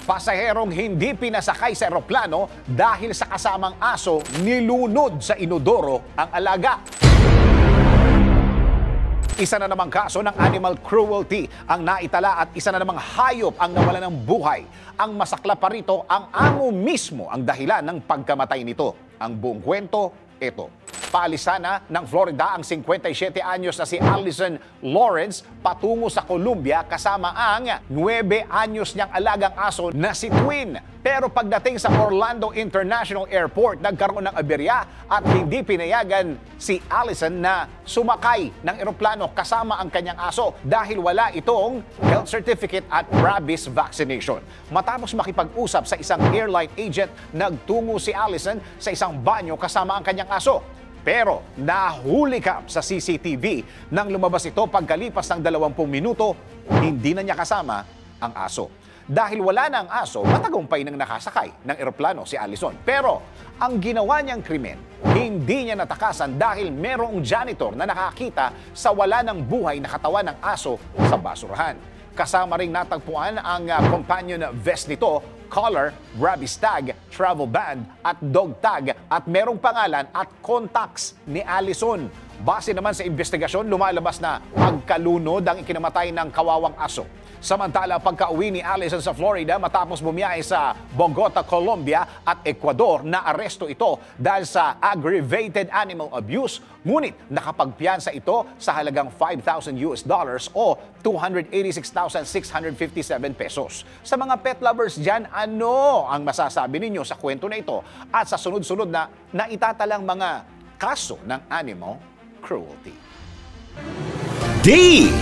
Pasaherong hindi pinasakay sa eroplano dahil sa kasamang aso nilunod sa inodoro ang alaga. Isa na namang kaso ng animal cruelty ang naitala at isa na namang hayop ang nawala ng buhay. Ang masakla pa rito, ang amo mismo ang dahilan ng pagkamatay nito. Ang buong kwento, ito. Paalisan na ng Florida ang 57 anyos na si Allison Lawrence patungo sa Colombia kasama ang 9 anyos niyang alagang aso na si Twin. Pero pagdating sa Orlando International Airport, nagkaroon ng aberya at hindi pinayagan si Allison na sumakay ng eroplano kasama ang kanyang aso dahil wala itong health certificate at rabies vaccination. Matapos makipag-usap sa isang airline agent, nagtungo si Allison sa isang banyo kasama ang kanyang aso. Pero nahuli ka sa CCTV nang lumabas ito pagkalipas ng 20 minuto, hindi na niya kasama ang aso. Dahil wala na ang aso, matagumpay nang nakasakay ng eroplano si Allison. Pero ang ginawa niyang krimen, hindi niya natakasan dahil merong janitor na nakakita sa wala ng buhay na katawan ng aso sa basurahan. Kasama ring natagpuan ang companion vest nito, collar, rabies tag, travel band at dog tag at merong pangalan at contacts ni Allison. Base naman sa investigasyon, lumalabas na pagkalunod ang ikinamatay ng kawawang aso. Samantala, pagka-uwi ni Allison sa Florida matapos bumiyahe sa Bogota, Colombia at Ecuador, naaresto ito dahil sa aggravated animal abuse. Ngunit nakapagpiyansa ito sa halagang $5,000 o 286,657 pesos. Sa mga pet lovers dyan, ano ang masasabi ninyo sa kwento na ito at sa sunod-sunod na naitatalang mga kaso ng animal cruelty? DWIZ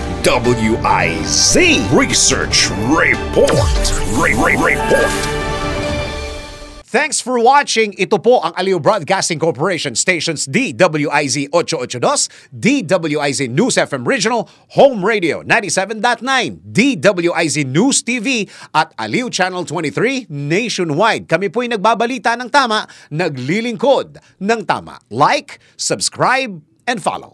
Research Report. Report. Thanks for watching. Ito po ang Aliw Broadcasting Corporation stations DWIZ 882, DWIZ News FM Regional, Home Radio 97.9, DWIZ News TV at Aliw Channel 23 nationwide. Kami po'y nagbabalita ng tama, naglilingkod ng tama. Like, subscribe, and follow.